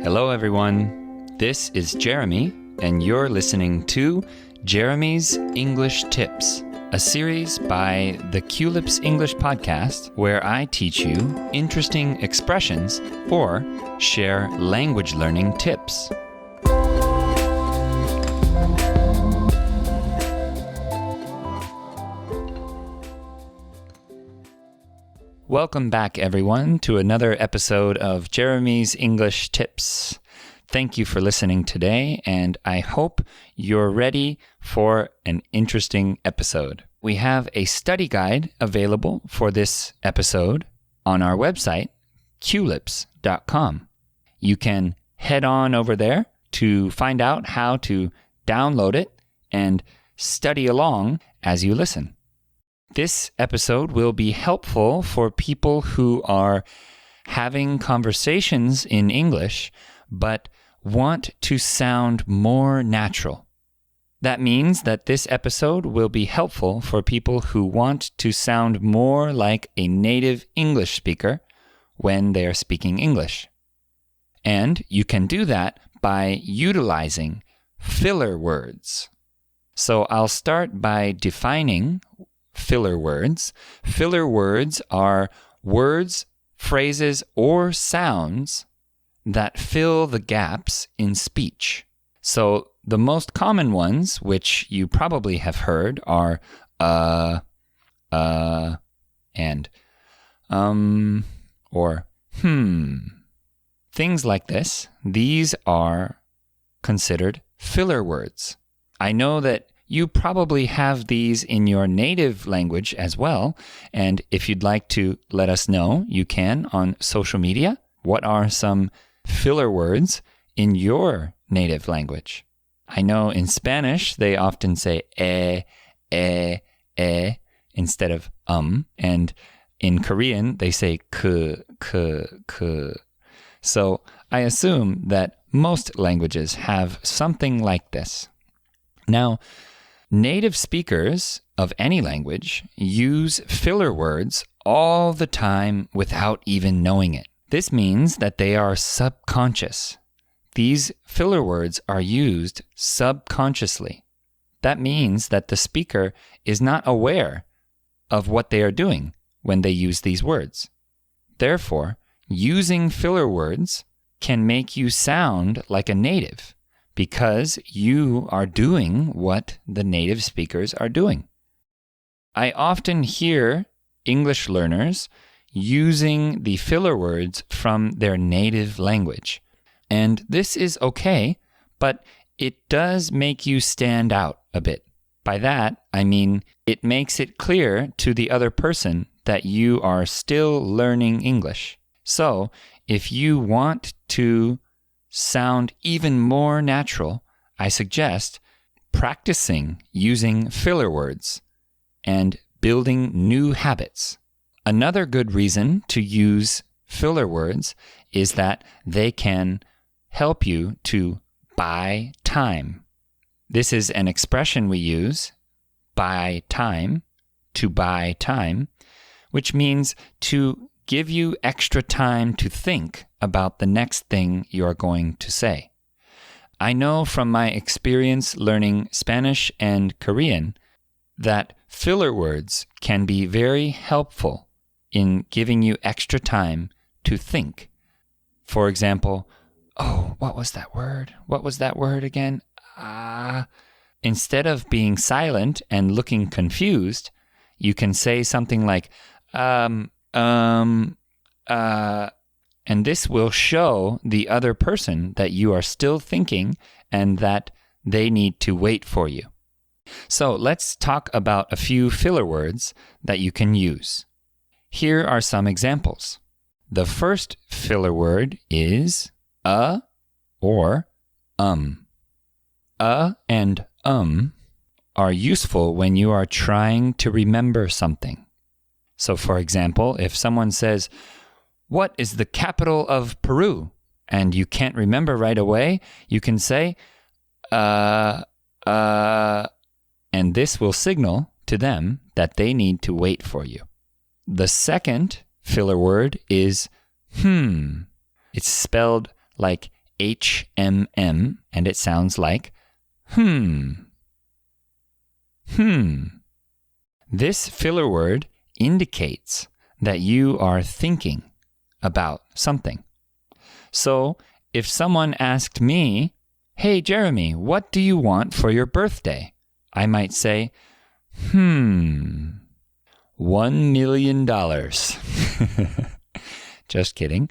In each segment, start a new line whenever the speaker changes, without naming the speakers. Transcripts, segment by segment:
Hello, everyone. This is Jeremy, and you're listening to Jeremy's English Tips, a series by the Culips English podcast where I teach you interesting expressions or share language learning tips. Welcome back, everyone, to another episode of Jeremy's English Tips. Thank you for listening today, and I hope you're ready for an interesting episode. We have a study guide available for this episode on our website, Culips.com. You can head on over there to find out how to download it and study along as you listen. This episode will be helpful for people who are having conversations in English but want to sound more natural. That means that this episode will be helpful for people who want to sound more like a native English speaker when they are speaking English. And you can do that by utilizing filler words. So I'll start by defining filler words. Filler words are words, phrases, or sounds that fill the gaps in speech. So the most common ones, which you probably have heard, are and or Things like this. These are considered filler words. I know that you probably have these in your native language as well, and if you'd like to let us know, you can on social media. What are some filler words in your native language? I know in Spanish, they often say instead of and in Korean, they say k. So I assume that most languages have something like this. Now, native speakers of any language use filler words all the time without even knowing it. This means that they are subconscious. These filler words are used subconsciously. That means that the speaker is not aware of what they are doing when they use these words. Therefore, using filler words can make you sound like a native, because you are doing what the native speakers are doing. I often hear English learners using the filler words from their native language. And this is okay, but it does make you stand out a bit. By that, I mean it makes it clear to the other person that you are still learning English. So, if you want to sound even more natural, I suggest practicing using filler words and building new habits. Another good reason to use filler words is that they can help you to buy time. This is an expression we use, buy time, to buy time, which means to give you extra time to think about the next thing you're going to say. I know from my experience learning Spanish and Korean that filler words can be very helpful in giving you extra time to think. For example, what was that word? What was that word again? Instead of being silent and looking confused, you can say something like, and this will show the other person that you are still thinking and that they need to wait for you. So let's talk about a few filler words that you can use. Here are some examples. The first filler word is or and are useful when you are trying to remember something. So for example, if someone says, "What is the capital of Peru?" and you can't remember right away, you can say, and this will signal to them that they need to wait for you. The second filler word is It's spelled like HMM, and it sounds like This filler word indicates that you are thinking about something. So, if someone asked me, "Hey, Jeremy, what do you want for your birthday?" I might say, $1 million. Just kidding.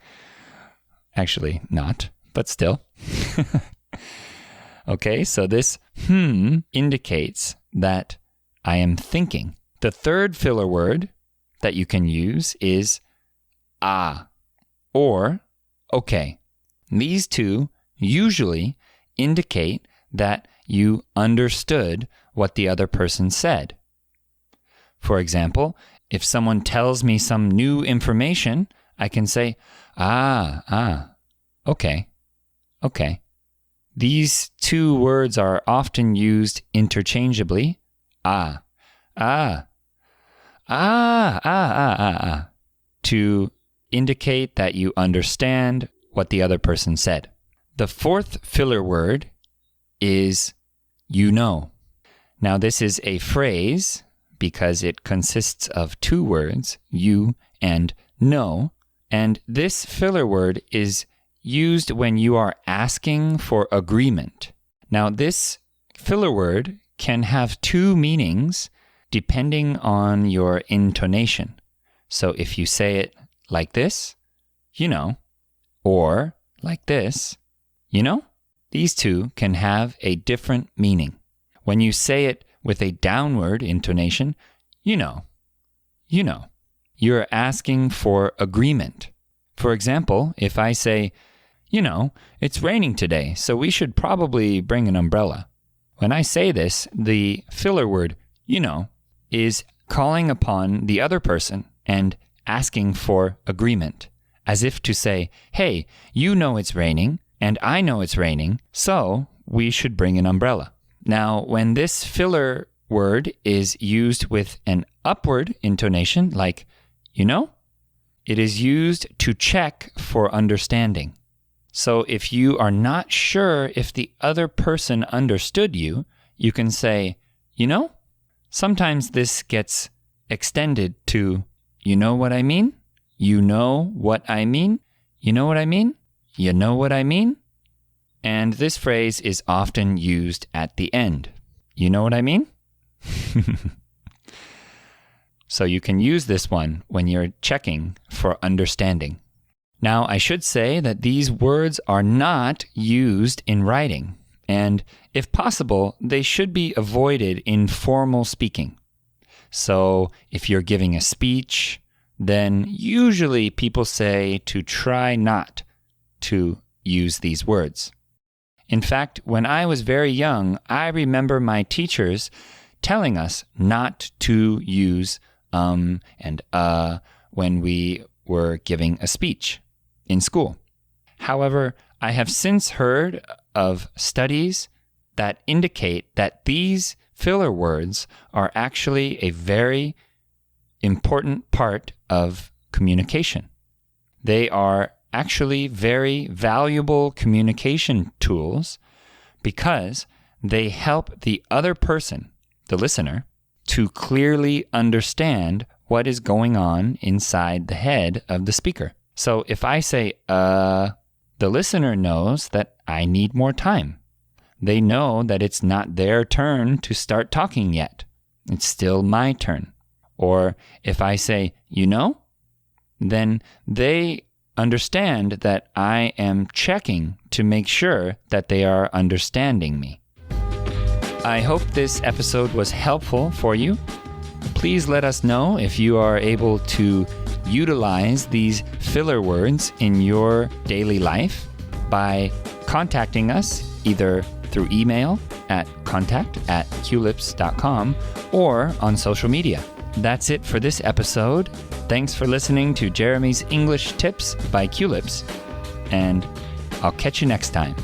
Actually, not, but still. Okay, so this indicates that I am thinking. The third filler word that you can use is or okay. These two usually indicate that you understood what the other person said. For example, if someone tells me some new information, I can say, okay. These two words are often used interchangeably. To indicate that you understand what the other person said. The fourth filler word is you know. Now, this is a phrase because it consists of two words, you and know. And this filler word is used when you are asking for agreement. Now, this filler word can have two meanings depending on your intonation. So if you say it like this, you know, or like this, you know, these two can have a different meaning. When you say it with a downward intonation, you know, you're asking for agreement. For example, if I say, it's raining today, so we should probably bring an umbrella. When I say this, the filler word, is calling upon the other person and asking for agreement, as if to say, hey, you know it's raining, and I know it's raining, so we should bring an umbrella. Now, when this filler word is used with an upward intonation, like, it is used to check for understanding. So if you are not sure if the other person understood you, you can say, Sometimes this gets extended to, you know what I mean? You know what I mean? You know what I mean? You know what I mean? And this phrase is often used at the end. You know what I mean? So you can use this one when you're checking for understanding. Now, I should say that these words are not used in writing, and if possible, they should be avoided in formal speaking. So if you're giving a speech, then usually people say to try not to use these words. In fact, when I was very young, I remember my teachers telling us not to use and when we were giving a speech in school. However, I have since heard of studies that indicate that these filler words are actually a very important part of communication. They are actually very valuable communication tools because they help the other person, the listener, to clearly understand what is going on inside the head of the speaker. So if I say, the listener knows that I need more time. They know that it's not their turn to start talking yet. It's still my turn. Or if I say, then they understand that I am checking to make sure that they are understanding me. I hope this episode was helpful for you. Please let us know if you are able to utilize these filler words in your daily life by contacting us either through email at contact@culips.com or on social media. That's it for this episode. Thanks for listening to Jeremy's English Tips by Culips, and I'll catch you next time.